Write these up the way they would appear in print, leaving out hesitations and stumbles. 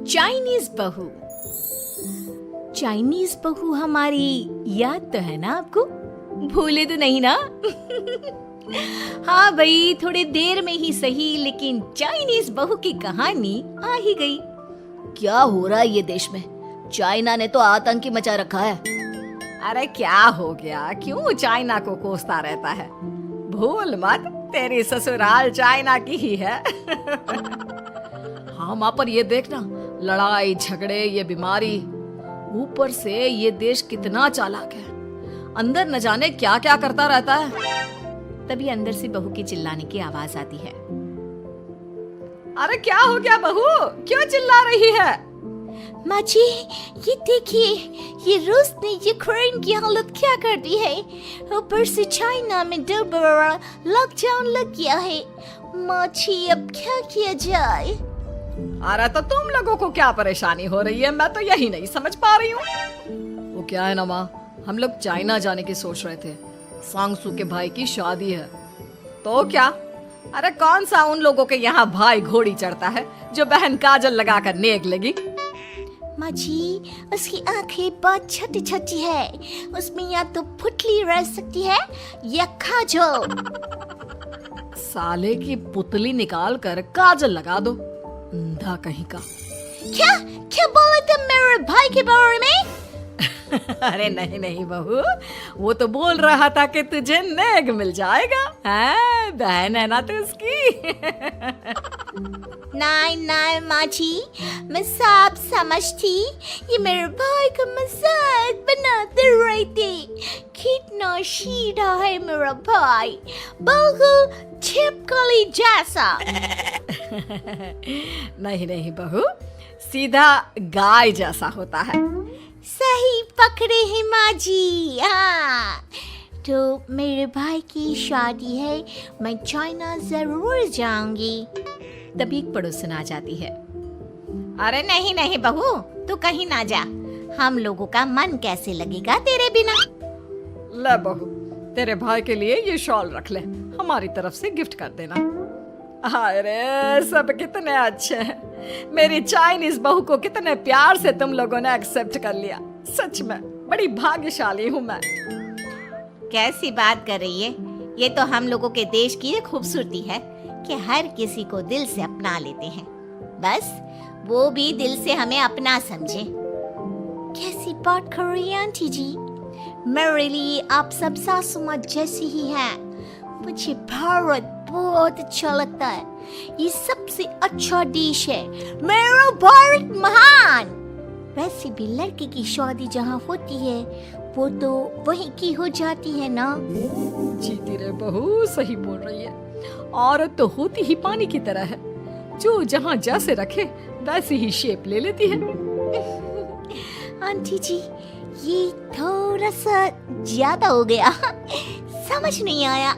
Chinese बहू। Chinese बहू हमारी याद तो है ना आपको? भूले तो नहीं ना? हाँ भाई, थोड़ी देर में ही सही, लेकिन चाइनीज बहू की कहानी आ ही गई। क्या हो रहा है ये देश में? चाइना ने तो आतंक ही मचा रखा है। अरे क्या हो गया? क्यों चाइना को कोसता रहता है? भूल मत, तेरी ससुराल चाइना की ही है। हाँ माँ, पर ये देखना, लड़ाई झगड़े, ये बीमारी, ऊपर से ये देश कितना चालाक है। अंदर न जाने क्या क्या करता रहता है। तभी अंदर से बहू की चिल्लाने की आवाज आती है। अरे क्या हो गया बहू, क्यों चिल्ला रही है? माँ जी, ये देखिए, ये रूस ने यूक्रेन की हालत क्या कर दी है। ऊपर से चाइना में दोबारा लॉकडाउन लग गया है। माँ जी, अब क्या किया जाए? अरे तो तुम लोगों को क्या परेशानी हो रही है? मैं तो यही नहीं समझ पा रही हूँ। वो क्या है ना माँ, हम लोग चाइना जाने की सोच रहे थे। सांगसू के भाई की शादी है। तो क्या? अरे कौन सा उन लोगों के यहाँ भाई घोड़ी चढ़ता है जो बहन काजल लगाकर नेक लगी? माँ जी, उसकी आंखें बहुत छोटी छोटी है, उसमें या तो पुतली रह सकती है या काजल। साले की पुतली निकाल कर काजल लगा दो, अंधा कहीं का। क्या क्या बोले तुम मेरे भाई के बारे में? अरे नहीं नहीं बहू, वो तो बोल रहा था कि तुझे नेग मिल जाएगा। हैं, बहन है ना तू उसकी। नहीं नहीं माँ जी, मैं सब समझती। ये मेरे भाई का मजाक बनाते रहते। कितना सीधा है मेरा भाई, बिल्कुल छिपकली जैसा। नहीं नहीं बहू, सीधा गाय जैसा होता है। सही पकड़े हैं माँ जी। हाँ, तो मेरे भाई की शादी है, मैं चाइना जरूर जाऊंगी। तभी एक पड़ोसन आ जाती है। अरे नहीं नहीं बहू, तू कहीं ना जा, हम लोगों का मन कैसे लगेगा तेरे बिना। ले बहू, तेरे भाई के लिए ये शॉल रख ले, हमारी तरफ से गिफ्ट कर देना। अरे सब कितने अच्छे हैं। मेरी चाइनीज बहू को कितने प्यार से तुम लोगों ने एक्सेप्ट कर लिया। सच में बड़ी भाग्यशाली हूँ मैं। कैसी बात कर रही है? ये तो हम लोगों के देश की खूबसूरती है कि हर किसी को दिल से अपना लेते हैं, बस वो भी दिल से हमें अपना समझे। कैसी बात कर रही है आंटी जी? मेरे लिए आप सब सासू माँ जैसी ही हैं। मुझे भारत बहुत अच्छा लगता है, ये सबसे अच्छा देश है। मेरा भारत महान। वैसे भी लड़के की शादी जहाँ होती है वो तो वहीं की हो जाती है ना। जीती रे बहू, सही बोल रही है। औरत तो होती ही पानी की तरह है, जो जहाँ जैसे रखे वैसी ही शेप ले लेती है। आंटी जी, ये थोड़ा सा ज्यादा हो गया, समझ नहीं आया।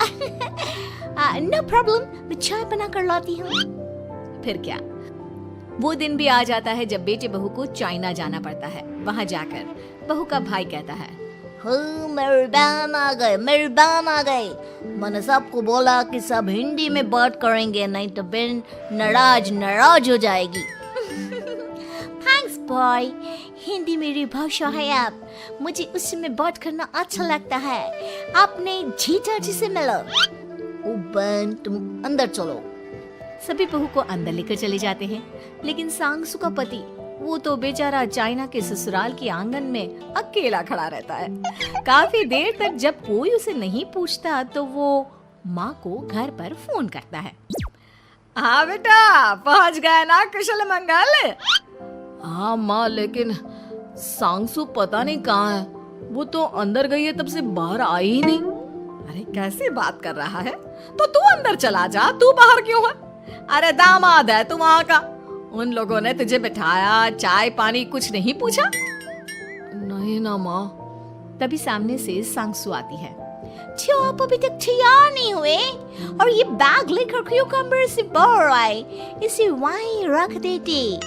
नो प्रॉब्लम, मैं चाय बना कर लाती हूँ। फिर क्या, वो दिन भी आ जाता है जब बेटे बहू को चाइना जाना पड़ता है। वहाँ जाकर बहू का भाई कहता है, मेरे बहन आ गए, मेरे बहन आ गए। मैंने सबको बोला कि सब हिंदी में बात करेंगे, नहीं तो बहन नाराज हो जाएगी। थैंक्स बॉय, हिंदी मेरी भाषा है। आप मुझे उसमें बात करना अच्छा लगता है। आपने जीजा जी से मिलो। ओ बहन, तुम अंदर चलो। सभी बहू को अंदर लेकर चले जाते हैं, लेकिन सांगसू का पति, वो तो बेचारा चाइना के ससुराल के आंगन में अकेला खड़ा रहता है। काफी देर तक जब कोई उसे नहीं पूछता तो वो माँ को घर पर फोन करता है। हाँ बेटा, पहुँच गए ना कुशल मंगल? हाँ माँ, लेकिन सांगसू पता नहीं कहाँ है। वो तो अंदर गई है, तब से बाहर आई ही नहीं। अरे कैसी बात कर रहा है? तो तू अंदर चला जा, तू बाहर क्यों है? अरे दामाद है तू वहाँ का, उन लोगों ने तुझे बिठाया, चाय पानी कुछ नहीं पूछा? नहीं ना माँ। तभी सामने से सांगसू आती है। क्यों आप अभी तक तैयार नहीं हुए? और ये बैग लेकर क्यों कमरे से बाहर आए? इसे वहीं रख देते।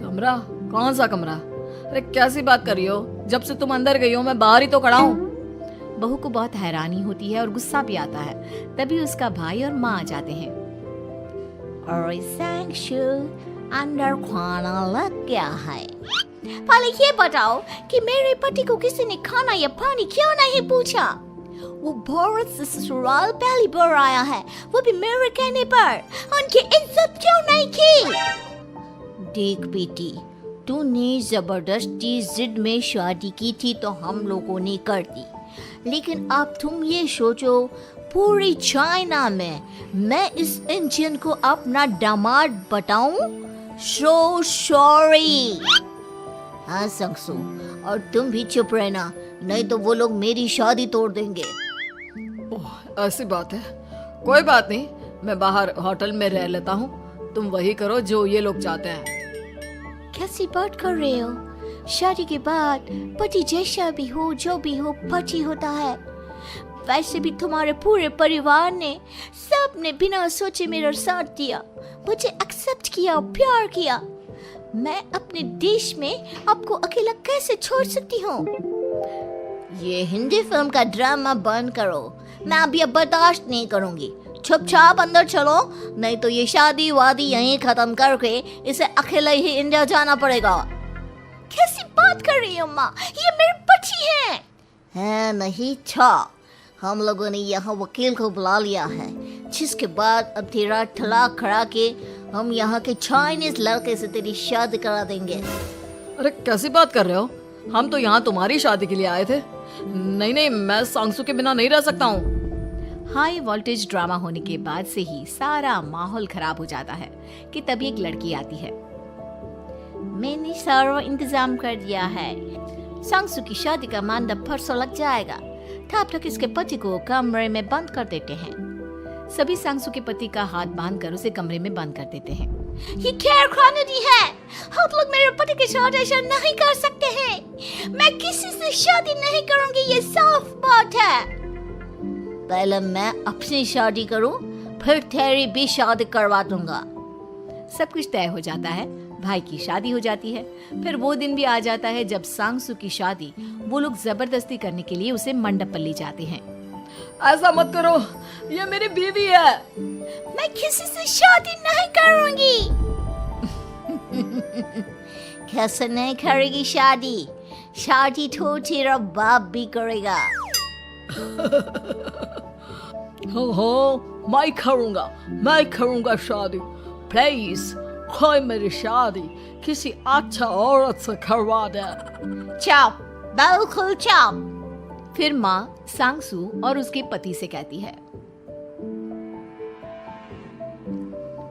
कमरा? कौन सा कमरा? अरे कैसी बात कर रही हो? जब से तुम अंदर गई हो मैं बाहर ही तो खड़ा हूँ। बहू को बहुत हैरानी होती है और गुस्सा भी आता है। तभी उसका भाई और माँ आ जाते हैं। और सांगसू, अंदर खाना लग गया है। पहले ये बताओ कि मेरे पति को किसी ने खाना या पानी क्यों नहीं पूछा? वो भारत से ससुराल पहली बार आया है, वो भी मेरे कहने पर। उनकी इज्जत क्यों नहीं की? देख बेटी, तूने जबरदस्ती जिद में शादी की थी तो हम लोगों ने कर दी, लेकिन अब तुम ये सोचो, पूरी चाइना में मैं इस इंडियन को अपना दामाद बताऊं? So sorry. हाँ संगसू, और तुम भी चुप रहना, नहीं तो वो लोग मेरी शादी तोड़ देंगे। ओह, ऐसी बात है। कोई बात नहीं, मैं बाहर होटल में रह लेता हूँ, तुम वही करो जो ये लोग चाहते हैं। कैसी बात कर रहे हो? शादी के बाद पति जैसा भी हो, जो भी हो, पति होता है। वैसे भी तुम्हारे पूरे परिवार ने, सबने बिना सोचे मेरा साथ दिया, मुझे एक्सेप्ट किया, प्यार किया। मैं अपने देश में आपको अकेला कैसे छोड़ सकती हूँ? ये हिंदी फिल्म का ड्रामा बंद करो, मैं अभी अब बर्दाश्त नहीं करूँगी। चुपचाप अंदर चलो, नहीं तो ये शादी वादी यहीं खत्म करके इसे अकेले ही इंडिया जाना पड़ेगा। कैसी बात कर रही हो माँ? ये मेरे पति हैं। है नहीं था, हम लोगों ने यहाँ वकील को बुला लिया है, जिसके बाद अब तेरा तलाक करा के हम यहाँ के चाइनीज लड़के से तेरी शादी करा देंगे। अरे कैसी बात कर रहे हो? हम तो यहाँ तुम्हारी शादी के लिए आए थे। नहीं नहीं, मैं सांगसू के बिना नहीं रह सकता हूँ। हाई वोल्टेज ड्रामा होने के बाद से ही सारा माहौल खराब हो जाता है कि तभी एक लड़की आती है। मैंने सारा इंतजाम कर दिया है, सांगसू की शादी का मंडप परसों लग जाएगा। तब तक इसके पति को कमरे में बंद कर देते हैं। सभी सांगसू के पति का हाथ बांधकर उसे कमरे में बंद कर देते हैं। ये क्या कानूनी है? आप लोग मेरे पति के साथ ऐसा नहीं कर सकते हैं। मैं किसी से शादी नहीं करूंगी, ये साफ बात है। पहले मैं अपनी शादी करूं, फिर तेरी भी शादी करवा दूंगा। सब कुछ तय हो जाता है, भाई की शादी हो जाती है। फिर वो दिन भी आ जाता है जब सांगसू की शादी वो लोग जबरदस्ती करने के लिए उसे मंडप पर ले जाते हैं। ऐसा मत करो, ये मेरी बीवी है। मैं किसी से शादी नहीं करूंगी। कैसे नहीं करेगी शादी? शादी तो तेरा बाप भी करेगा। हो, मैं करूंगा शादी। प्लीज कोई मेरी शादी किसी अच्छा औरत से करवा दे। चुप, बिल्कुल चुप। फिर माँ सांगसू और उसके पति से कहती है,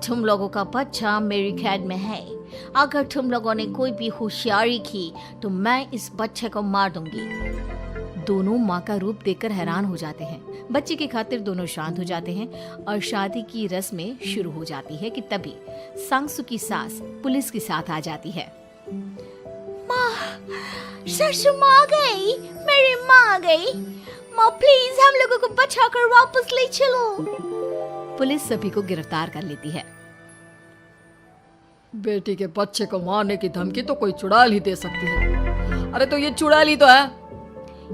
तुम लोगों का बच्चा मेरी कैद में है। अगर तुम लोगों ने कोई भी होशियारी की तो मैं इस बच्चे को मार दूंगी। दोनों माँ का रूप देखकर हैरान हो जाते हैं। बच्चे की खातिर दोनों शांत हो जाते हैं और शादी की रस्में शुरू हो जाती है कि तभी सांगसू की सास पुलिस के साथ आ जाती है। माँ, ससुर माँ आ गई, मेरी माँ आ गई। माँ प्लीज हम लोगों को बचाकर वापस ले चलो। पुलिस सभी को गिरफ्तार कर लेती है। बेटी के बच्चे को मारने की धमकी तो कोई चुड़ैल ही दे सकती है। अरे तो ये चुड़ैल ही तो है।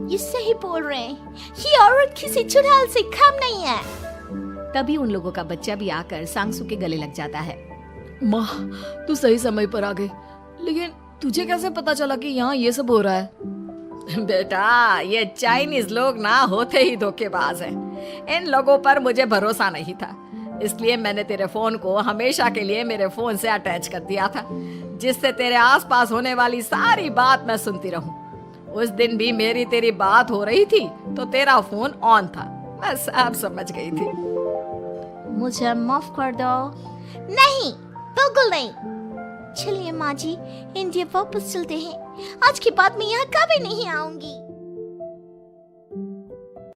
ये सही बोल रहे हैं, ये औरत किसी चुड़ैल से कम नहीं है। तभी उन लोगों का बच्चा भी आकर सांगसू के गले लग जाता है। माँ, तू सही समय पर आ गई, लेकिन तुझे कैसे पता चला कि यहाँ ये सब हो रहा है? बेटा, ये चाइनीज लोग ना होते ही धोखेबाज हैं। इन लोगों पर मुझे भरोसा नहीं था, इसलिए मैंने तेरे फोन को हमेशा के लिए मेरे फोन से अटैच कर दिया था, जिससे तेरे आसपास होने वाली सारी बात मैं सुनती रहूं। उस दिन भी मेरी तेरी बात हो रही थी तो तेरा फोन ऑन था, मैं सब समझ गई थी। मुझे माफ कर दो। नहीं, बिल्कुल नहीं। चलिए माँ जी, इंडिया वापस चलते हैं। आज के बाद मैं यहाँ कभी नहीं आऊंगी।